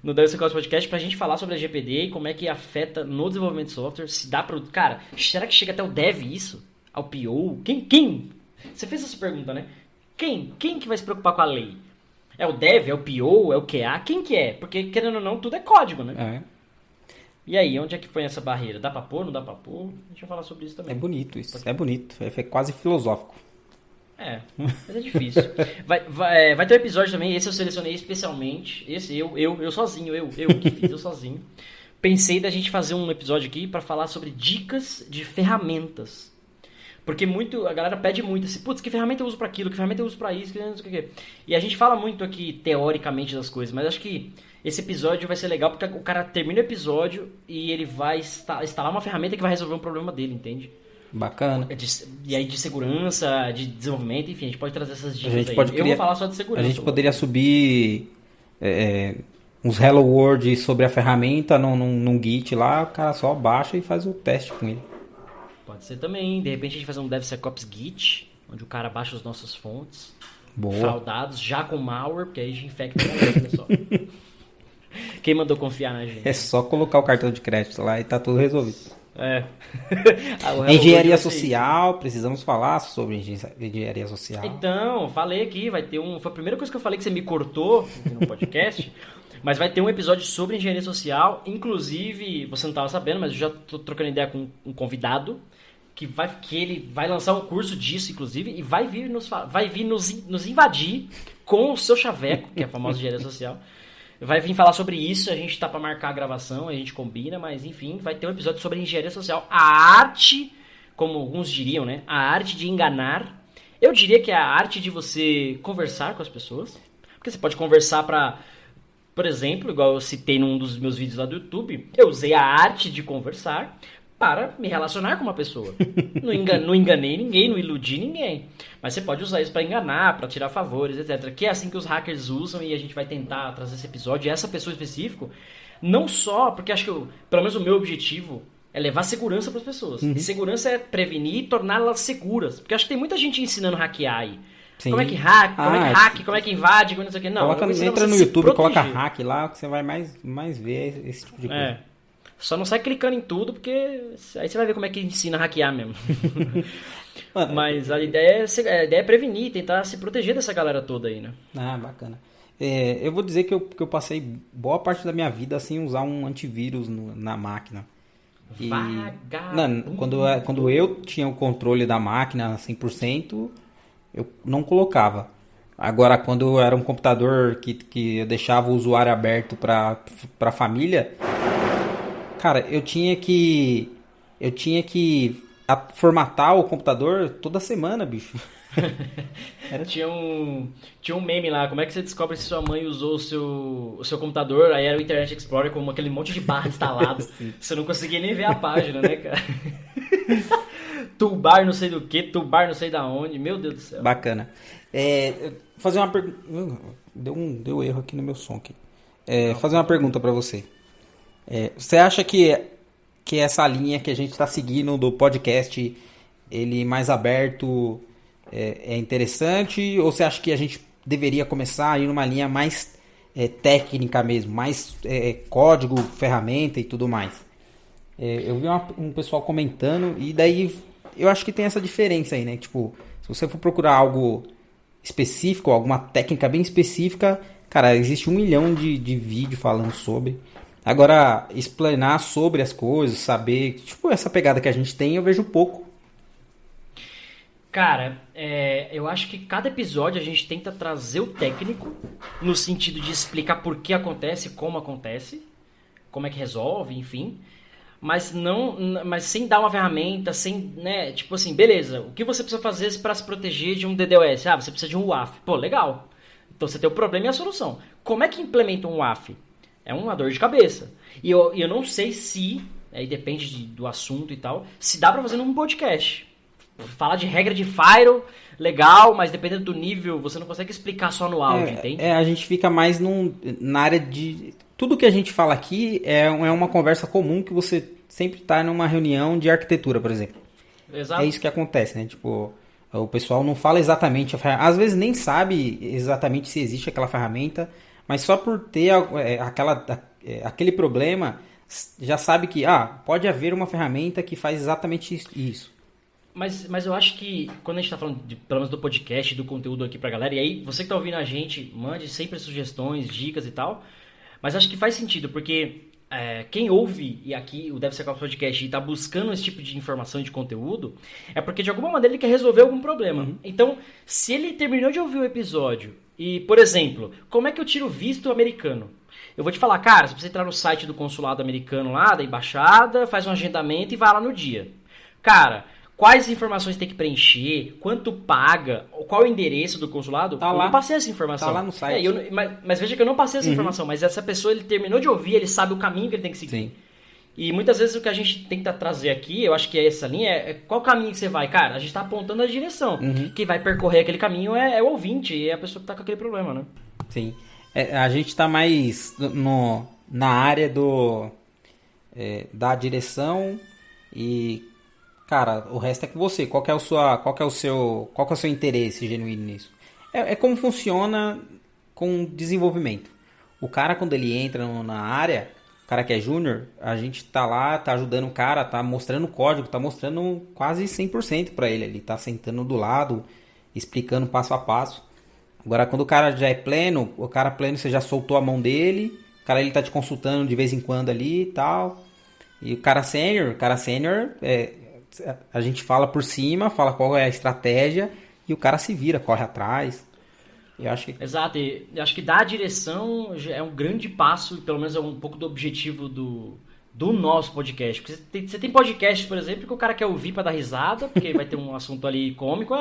no DevSecOps Podcast, pra gente falar sobre a LGPD e como é que afeta no desenvolvimento de software. Se dá pra... Cara, será que chega até o dev isso? Ao PO? Quem? Você fez essa pergunta, né? Quem que vai se preocupar com a lei? É o dev? É o PO? É o QA? Quem que é? Porque, querendo ou não, tudo é código, né? E aí, onde é que põe essa barreira? Dá pra pôr? Não dá pra pôr? A gente vai falar sobre isso também. É bonito isso. É bonito. É quase filosófico. Mas é difícil. Vai ter um episódio também, esse eu selecionei especialmente. Esse eu sozinho, eu que fiz, eu sozinho. pensei da gente fazer um episódio aqui para falar sobre dicas de ferramentas. Porque a galera pede muito assim, putz, que ferramenta eu uso para aquilo, que ferramenta eu uso para isso, que não sei o que. E a gente fala muito aqui teoricamente das coisas, mas acho que esse episódio vai ser legal porque o cara termina o episódio e ele vai instalar uma ferramenta que vai resolver um problema dele, entende? Bacana. E aí de segurança, de desenvolvimento, enfim, a gente pode trazer essas dicas aí. Eu vou falar só de segurança. A gente poderia subir uns Hello World sobre a ferramenta num Git lá, o cara só baixa e faz o teste com ele. Pode ser também. De repente a gente faz um DevSecOps Git, onde o cara baixa as nossas fontes. Boa. Fraudados, já com malware, porque aí a gente infecta a galera só. Quem mandou confiar na gente? É só colocar o cartão de crédito lá e tá tudo resolvido. Engenharia social, precisamos falar sobre engenharia social. Então, falei aqui, vai ter Foi a primeira coisa que eu falei que você me cortou no podcast. Mas vai ter um episódio sobre engenharia social. Inclusive, você não estava sabendo, mas eu já tô trocando ideia com um convidado que ele vai lançar um curso disso, inclusive, e vai vir nos invadir com o seu chaveco, que é a famosa engenharia social. Vai vir falar sobre isso, a gente tá para marcar a gravação, a gente combina, mas enfim, vai ter um episódio sobre engenharia social. A arte, como alguns diriam, né? A arte de enganar. Eu diria que é a arte de você conversar com as pessoas. Porque você pode conversar por exemplo, igual eu citei num dos meus vídeos lá do YouTube, eu usei a arte de conversar para me relacionar com uma pessoa. Não enganei ninguém, não iludi ninguém. Mas você pode usar isso para enganar, para tirar favores, etc. Que é assim que os hackers usam e a gente vai tentar trazer esse episódio. E essa pessoa específica, não só, porque acho que, pelo menos o meu objetivo é levar segurança para as pessoas. E segurança é prevenir e torná-las seguras. Porque acho que tem muita gente ensinando a hackear aí. Sim. Como é que como é que invade, como não sei o que. Não, entra no YouTube, coloca hack lá, que você vai mais ver esse tipo de coisa. Só não sai clicando em tudo, porque aí você vai ver como é que ensina a hackear mesmo. Mano, mas a ideia é prevenir, tentar se proteger dessa galera toda aí, né? Ah, bacana. Eu vou dizer que eu passei boa parte da minha vida sem usar um antivírus na máquina. Quando eu tinha o controle da máquina 100%, eu não colocava. Agora, quando era um computador que eu deixava o usuário aberto para a família, cara, eu tinha que formatar o computador toda semana, bicho. Tinha um meme lá, como é que você descobre se sua mãe usou o seu computador? Aí era o Internet Explorer com aquele monte de barra instalado. Você não conseguia nem ver a página, né, cara? Toolbar não sei do que, toolbar não sei da onde, meu Deus do céu. Bacana. Fazer uma pergunta. Deu erro aqui no meu som aqui. Fazer uma pergunta para você. Você acha que essa linha que a gente está seguindo do podcast, ele mais aberto, é interessante? Ou você acha que a gente deveria começar a ir numa linha mais técnica mesmo, mais código, ferramenta e tudo mais? Eu vi um pessoal comentando e daí eu acho que tem essa diferença aí, né? Tipo, se você for procurar algo específico, alguma técnica bem específica, cara, existe 1 milhão de vídeos falando sobre. Agora, explanar sobre as coisas, saber, tipo, essa pegada que a gente tem, eu vejo pouco. Cara, eu acho que cada episódio a gente tenta trazer o técnico no sentido de explicar por que acontece, como é que resolve, enfim. Mas sem dar uma ferramenta, sem, né, tipo assim, beleza, o que você precisa fazer para se proteger de um DDoS? Você precisa de um WAF. Pô, legal. Então você tem o problema e a solução. Como é que implementa um WAF? É uma dor de cabeça. E eu não sei se, aí depende do assunto e tal, se dá pra fazer num podcast. Falar de regra de firewall, legal, mas dependendo do nível, você não consegue explicar só no áudio, entende? A gente fica mais na área de... Tudo que a gente fala aqui é uma conversa comum que você sempre tá numa reunião de arquitetura, por exemplo. Exato. É isso que acontece, né? Tipo, o pessoal não fala exatamente a ferramenta. Às vezes nem sabe exatamente se existe aquela ferramenta, mas só por ter aquele problema, já sabe que pode haver uma ferramenta que faz exatamente isso. Mas eu acho que quando a gente tá falando pelo menos do podcast, do conteúdo aqui pra galera, e aí você que tá ouvindo a gente, mande sempre sugestões, dicas e tal, mas acho que faz sentido, porque quem ouve e aqui o DevSecOps Podcast e tá buscando esse tipo de informação e de conteúdo, é porque de alguma maneira ele quer resolver algum problema. Então, se ele terminou de ouvir o episódio E, por exemplo, como é que eu tiro visto americano? Eu vou te falar, cara, você precisa entrar no site do consulado americano lá, da embaixada, faz um agendamento e vai lá no dia. Cara, quais informações tem que preencher, quanto paga, qual é o endereço do consulado? Tá eu lá. não passei essa informação. Tá lá no site. Mas veja que eu não passei essa informação, mas essa pessoa, ele terminou de ouvir, ele sabe o caminho que ele tem que seguir. Sim. E muitas vezes o que a gente tenta trazer aqui, eu acho que é essa linha, é qual caminho que você vai? Cara, a gente tá apontando a direção. Quem vai percorrer aquele caminho é o ouvinte, e é a pessoa que tá com aquele problema, né? Sim. A gente tá mais na área da direção e, cara, o resto é com você. Qual que é o seu interesse genuíno nisso? É como funciona com desenvolvimento. O cara, quando ele entra na área, o cara que é júnior, a gente tá lá, tá ajudando o cara, tá mostrando o código, tá mostrando quase 100% para ele. Ele tá sentando do lado, explicando passo a passo. Agora, quando o cara já é pleno, o cara pleno você já soltou a mão dele, o cara ele tá te consultando de vez em quando ali e tal. E o cara sênior, a gente fala por cima, fala qual é a estratégia e o cara se vira, corre atrás. Eu acho que... Exato, e eu acho que dar a direção é um grande passo, pelo menos é um pouco do objetivo do nosso podcast. Porque você tem podcast, por exemplo, que o cara quer ouvir pra dar risada, porque vai ter um assunto ali cômico.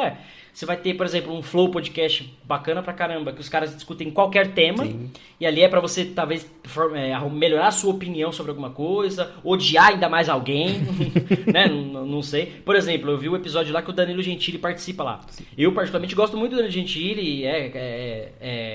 Você vai ter, por exemplo, um Flow podcast bacana pra caramba, que os caras discutem qualquer tema. Sim. E ali é pra você, talvez, melhorar a sua opinião sobre alguma coisa, odiar ainda mais alguém, né? Não sei. Por exemplo, eu vi o episódio lá que o Danilo Gentili participa lá. Sim. Eu, particularmente, gosto muito do Danilo Gentili,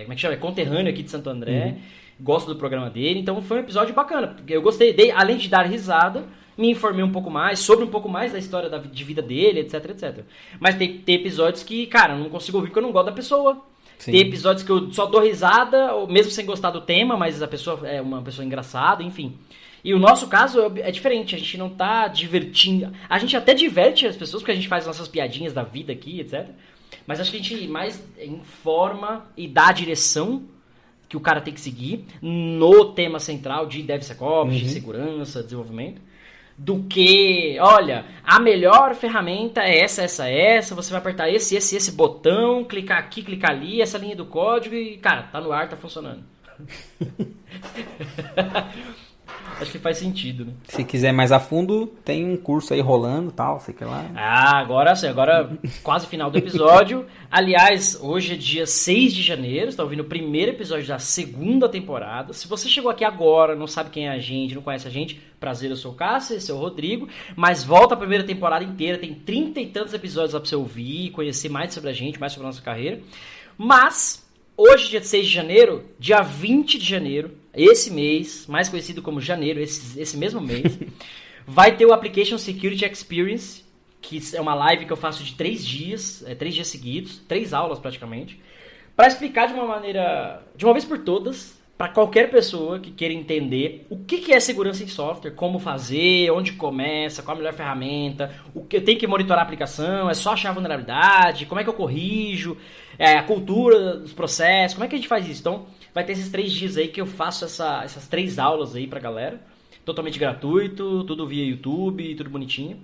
como é que chama? É conterrâneo aqui de Santo André. Gosto do programa dele, então foi um episódio bacana, porque eu gostei, além de dar risada, me informei um pouco mais, sobre um pouco mais da história de vida dele, etc, etc. Mas tem episódios que, cara, eu não consigo ouvir porque eu não gosto da pessoa. Sim. Tem episódios que eu só dou risada, mesmo sem gostar do tema, mas a pessoa é uma pessoa engraçada, enfim. E o nosso caso é diferente, a gente não tá divertindo, a gente até diverte as pessoas, porque a gente faz nossas piadinhas da vida aqui, etc. Mas acho que a gente mais informa e dá a direção que o cara tem que seguir no tema central de DevSecOps, de segurança, desenvolvimento, do que, olha, a melhor ferramenta é essa, você vai apertar esse botão, clicar aqui, clicar ali, essa linha do código e, cara, tá no ar, tá funcionando. Acho que faz sentido, né? Se quiser mais a fundo, tem um curso aí rolando e tal, sei que lá. Agora quase final do episódio. Aliás, hoje é dia 6 de janeiro, está ouvindo o primeiro episódio da segunda temporada. Se você chegou aqui agora, não sabe quem é a gente, não conhece a gente, prazer, eu sou o Cássio, esse é o Rodrigo, mas volta a primeira temporada inteira, tem 30 e tantos episódios lá pra você ouvir, conhecer mais sobre a gente, mais sobre a nossa carreira. Mas, hoje, dia 6 de janeiro, dia 20 de janeiro, esse mês, mais conhecido como janeiro, esse mesmo mês, vai ter o Application Security Experience, que é uma live que eu faço de 3 dias, 3 dias seguidos, 3 aulas praticamente, para explicar de uma vez por todas, para qualquer pessoa que queira entender o que é segurança em software, como fazer, onde começa, qual a melhor ferramenta, o que eu tenho que monitorar a aplicação, é só achar a vulnerabilidade, como é que eu corrijo, a cultura dos processos, como é que a gente faz isso? Então, vai ter esses 3 dias aí que eu faço essas 3 aulas aí pra galera, totalmente gratuito, tudo via YouTube, tudo bonitinho.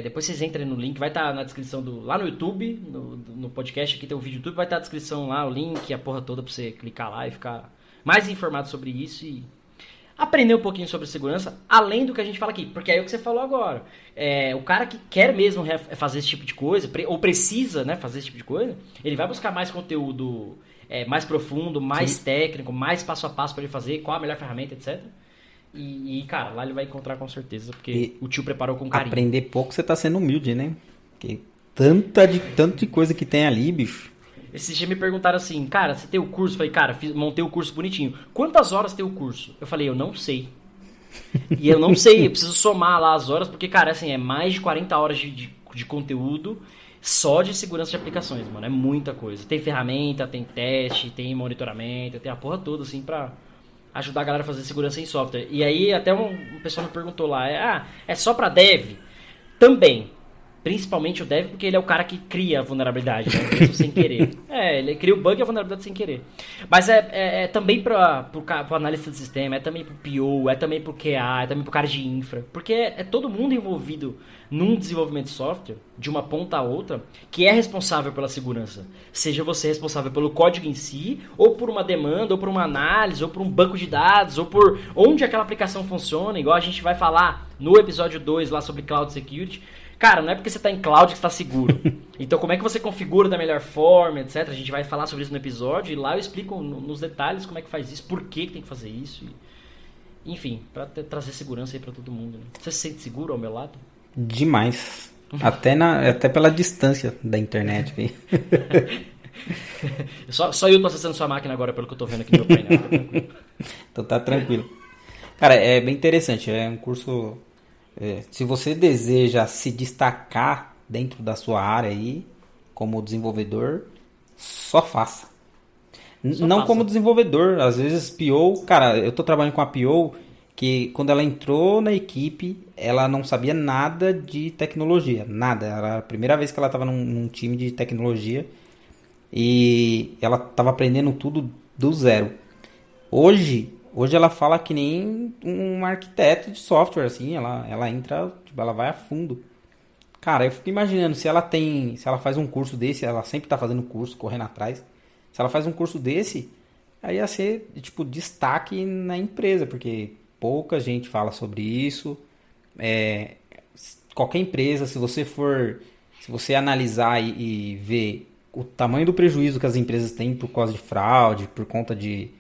Depois vocês entrem no link, vai estar na descrição lá no YouTube, no podcast aqui tem o vídeo do YouTube, vai estar na descrição lá, o link, a porra toda pra você clicar lá e ficar mais informado sobre isso e aprender um pouquinho sobre segurança, além do que a gente fala aqui, porque é o que você falou agora. O cara que quer mesmo fazer esse tipo de coisa, ou precisa, né, fazer esse tipo de coisa, ele vai buscar mais conteúdo mais profundo, mais técnico, mais passo a passo para ele fazer, qual a melhor ferramenta, etc. E, cara, lá ele vai encontrar com certeza, porque o tio preparou com carinho. Aprender pouco, você tá sendo humilde, né? Porque tanto de coisa que tem ali, bicho. Esses dias me perguntaram assim, cara, você tem o curso? Eu falei, cara, montei o curso bonitinho. Quantas horas tem o curso? Eu falei, eu não sei. E eu não sei, eu preciso somar lá as horas, porque, cara, assim, é mais de 40 horas de conteúdo só de segurança de aplicações, mano. É muita coisa. Tem ferramenta, tem teste, tem monitoramento, tem a porra toda, assim, pra ajudar a galera a fazer segurança em software. E aí, até uma pessoa me perguntou lá, é só pra dev? Também. Principalmente o dev, porque ele é o cara que cria a vulnerabilidade, né? Mesmo sem querer. Ele cria o bug e a vulnerabilidade sem querer. Mas é também pro analista de sistema, é também pro PO, é também pro QA, é também pro cara de infra. Porque é todo mundo envolvido num desenvolvimento de software, de uma ponta a outra, que é responsável pela segurança. Seja você responsável pelo código em si, ou por uma demanda, ou por uma análise, ou por um banco de dados, ou por onde aquela aplicação funciona, igual a gente vai falar no episódio 2 lá sobre Cloud Security. Cara, não é porque você está em cloud que está seguro. Então, como é que você configura da melhor forma, etc. A gente vai falar sobre isso no episódio. E lá eu explico nos detalhes como é que faz isso, por que tem que fazer isso. Enfim, para trazer segurança aí para todo mundo. Né? Você se sente seguro ao meu lado? Demais. Até pela distância da internet. Só eu tô acessando sua máquina agora, pelo que eu tô vendo aqui no meu painel. Tá tranquilo. Então tá tranquilo. Cara, é bem interessante. É um curso... se você deseja se destacar dentro da sua área aí, como desenvolvedor, só faça. Não como desenvolvedor, às vezes PO, cara, eu tô trabalhando com a PO que quando ela entrou na equipe, ela não sabia nada de tecnologia, nada. Era a primeira vez que ela estava num time de tecnologia e ela estava aprendendo tudo do zero. Hoje ela fala que nem um arquiteto de software, assim, ela entra, tipo, ela vai a fundo. Cara, eu fico imaginando, se ela faz um curso desse, ela sempre tá fazendo curso, correndo atrás. Se ela faz um curso desse, aí ia ser, tipo, destaque na empresa, porque pouca gente fala sobre isso. Qualquer empresa, se você analisar e ver o tamanho do prejuízo que as empresas têm por causa de fraude, por conta de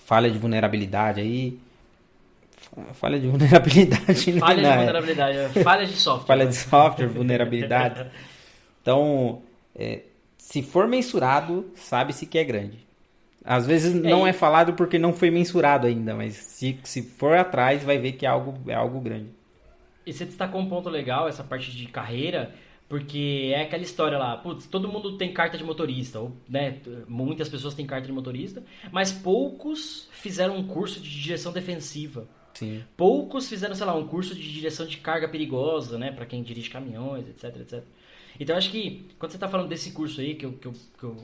falha de vulnerabilidade aí. Falha de vulnerabilidade. Falha de vulnerabilidade. Falha de software. Falha de software, vulnerabilidade. Então, se for mensurado, sabe-se que é grande. Às vezes não é falado porque não foi mensurado ainda, mas se for atrás, vai ver que é algo grande. E você destacou um ponto legal, essa parte de carreira, porque é aquela história lá, putz, todo mundo tem carta de motorista, ou, né, muitas pessoas têm carta de motorista, mas poucos fizeram um curso de direção defensiva. Sim. Poucos fizeram, sei lá, um curso de direção de carga perigosa, né, para quem dirige caminhões, etc, etc. Então, eu acho que, quando você está falando desse curso aí, que eu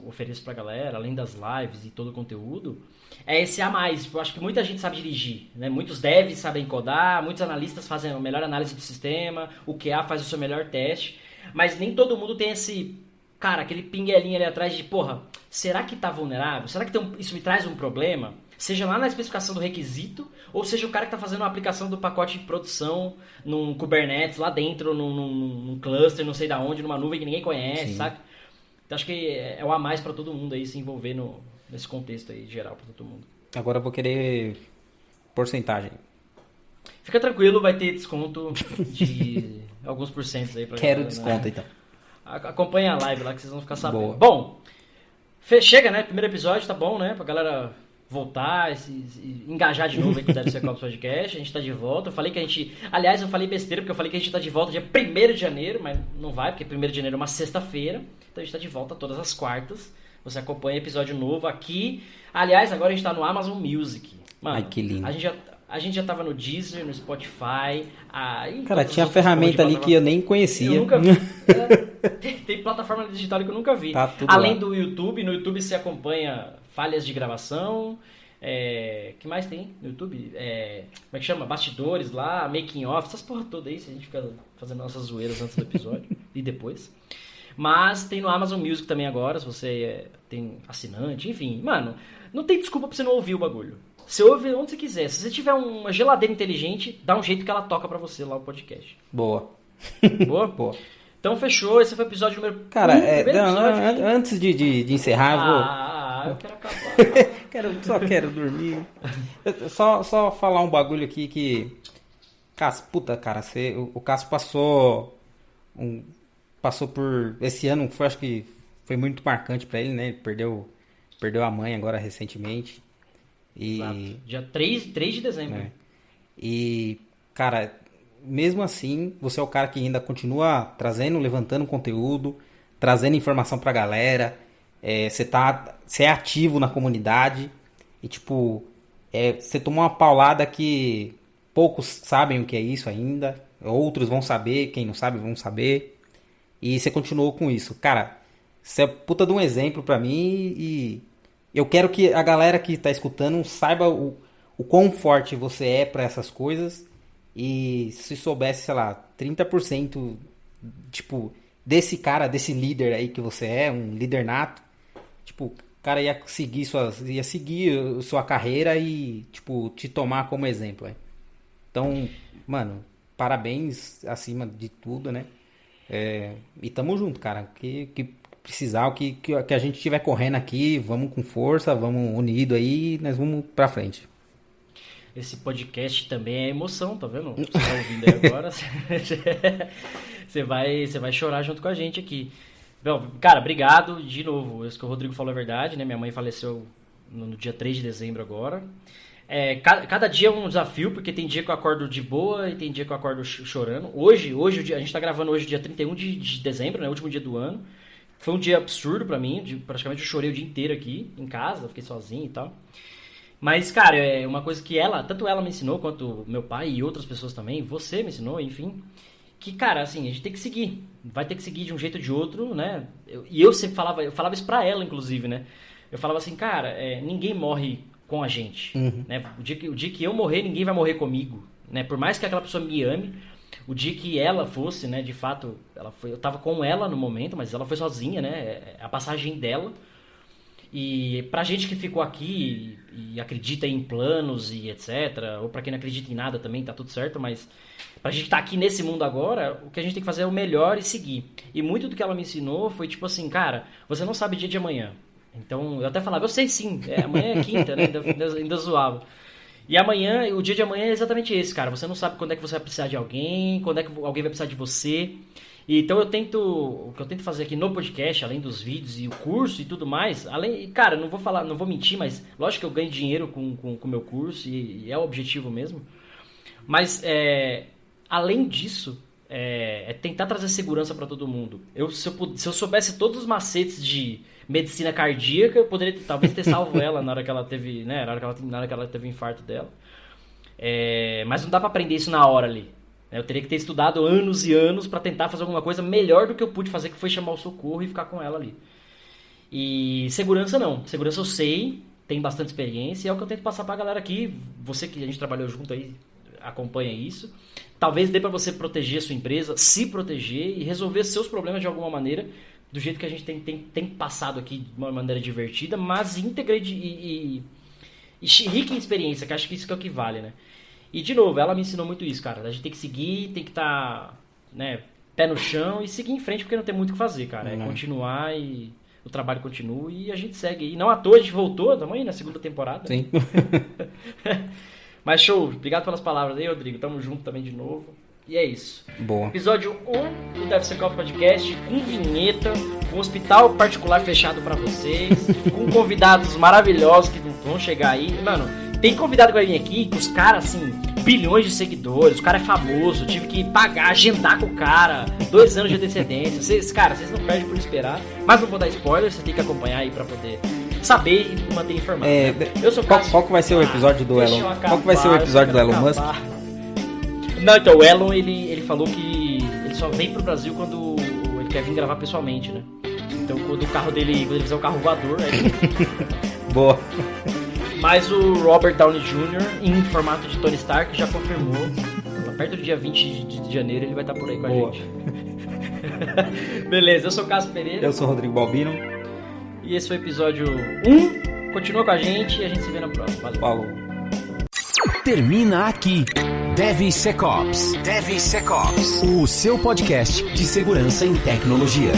ofereço pra galera, além das lives e todo o conteúdo, é esse a mais. Eu acho que muita gente sabe dirigir, né? Muitos devs sabem codar, muitos analistas fazem a melhor análise do sistema, o QA faz o seu melhor teste, mas nem todo mundo tem aquele pinguelinho ali atrás de, porra, será que tá vulnerável? Será que isso me traz um problema? Seja lá na especificação do requisito, ou seja o cara que está fazendo uma aplicação do pacote de produção num Kubernetes, lá dentro, num cluster, não sei da onde, numa nuvem que ninguém conhece, saca? Então acho que é o a mais para todo mundo aí se envolver nesse contexto aí geral para todo mundo. Agora eu vou querer porcentagem. Fica tranquilo, vai ter desconto de alguns porcentos aí. Quero desconto, né? Então. Acompanha a live lá que vocês vão ficar sabendo. Boa. Bom, chega, né? Primeiro episódio, tá bom, né? Pra galera voltar, engajar de novo aí com o DevSecOps Podcast. A gente tá de volta. Eu falei que aliás, eu falei besteira porque eu falei que a gente tá de volta dia 1º de janeiro, mas não vai, porque 1º de janeiro é uma sexta-feira. Então a gente tá de volta todas as quartas. Você acompanha episódio novo aqui. Aliás, agora a gente tá no Amazon Music. Mano, ai, que lindo. A gente já tava no Deezer, no Spotify. Cara, tinha ferramenta ali que eu nem conhecia. Eu nunca vi. Tem plataforma digital que eu nunca vi. Tá tudo além lá. do YouTube, no YouTube você acompanha falhas de gravação. Que mais tem no YouTube? Como é que chama? Bastidores lá, making off, essas porra toda aí, se a gente fica fazendo nossas zoeiras antes do episódio e depois. Mas tem no Amazon Music também agora, se você tem assinante, enfim. Mano, não tem desculpa pra você não ouvir o bagulho. Você ouve onde você quiser. Se você tiver uma geladeira inteligente, dá um jeito que ela toca pra você lá o podcast. Boa. Boa? Boa. Então fechou, esse foi o episódio número 1. Cara, antes de encerrar, eu quero acabar. Só quero dormir. Só falar um bagulho aqui que... Cara, o Cássio passou por... Esse ano, acho que foi muito marcante pra ele, né? Ele perdeu a mãe agora recentemente. Exato. Dia 3 de dezembro. E, cara, mesmo assim, você é o cara que ainda continua levantando conteúdo, trazendo informação pra galera. Você é ativo na comunidade. E, tipo, você tomou uma paulada que poucos sabem o que é isso ainda. outros vão saber, quem não sabe vão saber. E você continuou com isso. Cara, você é puta de um exemplo pra mim e eu quero que a galera que tá escutando saiba o quão forte você é pra essas coisas. E se soubesse, sei lá, 30%, tipo, desse cara, desse líder aí que você é, um líder nato, tipo, o cara ia seguir sua carreira e, tipo, te tomar como exemplo, né? Então, mano, parabéns acima de tudo, né? E tamo junto, cara. Que precisar, o que a gente estiver correndo aqui, vamos com força, vamos unido aí, nós vamos pra frente. Esse podcast também é emoção, tá vendo? Você tá ouvindo aí agora, você vai chorar junto com a gente aqui. Bom, cara, obrigado de novo. Isso que o Rodrigo falou é verdade, né? Minha mãe faleceu no dia 3 de dezembro agora. Cada dia é um desafio, porque tem dia que eu acordo de boa e tem dia que eu acordo chorando. Hoje a gente tá gravando hoje, dia 31 de dezembro, né? Último dia do ano. Foi um dia absurdo pra mim, praticamente eu chorei o dia inteiro aqui em casa, fiquei sozinho e tal. Mas, cara, é uma coisa que tanto ela me ensinou, quanto meu pai e outras pessoas também, você me ensinou, enfim, que, cara, assim, a gente tem que seguir, vai ter que seguir de um jeito ou de outro, né? Eu sempre falava isso pra ela, inclusive, né? Eu falava assim, cara, ninguém morre com a gente, né? O dia que eu morrer, ninguém vai morrer comigo, né? Por mais que aquela pessoa me ame, o dia que ela fosse, né, de fato, eu tava com ela no momento, mas ela foi sozinha, né? A passagem dela. E pra gente que ficou aqui e acredita em planos e etc, ou pra quem não acredita em nada também, tá tudo certo, mas pra gente que tá aqui nesse mundo agora, o que a gente tem que fazer é o melhor e seguir. E muito do que ela me ensinou foi tipo assim, cara, você não sabe o dia de amanhã. Então, eu até falava, eu sei sim, amanhã é quinta, né, ainda zoava. E amanhã, o dia de amanhã é exatamente esse, cara, você não sabe quando é que você vai precisar de alguém, quando é que alguém vai precisar de você. Então o que eu tento fazer aqui no podcast, além dos vídeos e o curso e tudo mais, cara, não vou mentir, mas lógico que eu ganho dinheiro com o meu curso e é o objetivo mesmo. Mas além disso, é tentar trazer segurança para todo mundo. Se eu soubesse todos os macetes de medicina cardíaca, eu poderia talvez ter salvo ela na hora que ela teve, né, na hora que ela teve o infarto dela. Mas não dá para aprender isso na hora ali. Eu teria que ter estudado anos e anos para tentar fazer alguma coisa melhor do que eu pude fazer, que foi chamar o socorro e ficar com ela ali. E segurança não. Segurança eu sei, tenho bastante experiência, e é o que eu tento passar pra galera aqui. Você que a gente trabalhou junto aí, acompanha isso. Talvez dê pra você proteger a sua empresa, se proteger e resolver seus problemas de alguma maneira, do jeito que a gente tem passado aqui de uma maneira divertida, mas íntegra e rica em experiência, que acho que isso que é o que vale, né? E, de novo, ela me ensinou muito isso, cara. A gente tem que seguir, tem que estar, né, pé no chão e seguir em frente, porque não tem muito o que fazer, cara. É continuar e o trabalho continua e a gente segue aí. Não à toa, a gente voltou, estamos aí na segunda temporada. Sim. Mas show, obrigado pelas palavras aí, Rodrigo. Tamo junto também de novo. E é isso. Boa. Episódio 1 do DevSecOps Podcast, com vinheta, com hospital particular fechado pra vocês, com convidados maravilhosos que vão chegar aí. Mano, tem convidado que vai vir aqui com os caras, assim, bilhões de seguidores, o cara é famoso, tive que pagar, agendar com o cara, 2 anos de antecedência. Vocês não perdem por esperar, mas não vou dar spoiler, você tem que acompanhar aí pra poder saber e manter informado. Né? Eu sou qual que vai ser o episódio do Elon? Qual que vai ser o episódio do Elon Musk? Não, então, o Elon, ele falou que ele só vem pro Brasil quando ele quer vir gravar pessoalmente, né? Então, quando ele fizer o carro voador, aí... Boa. Mas o Robert Downey Jr., em formato de Tony Stark, já confirmou. Perto do dia 20 de janeiro, ele vai estar por aí com a gente. Beleza, eu sou o Cássio Pereira. Eu sou o Rodrigo Balbino. E esse foi o episódio 1. Continua com a gente e a gente se vê na próxima. Valeu. Falou. Termina aqui DevSecOps, o seu podcast de segurança em tecnologia.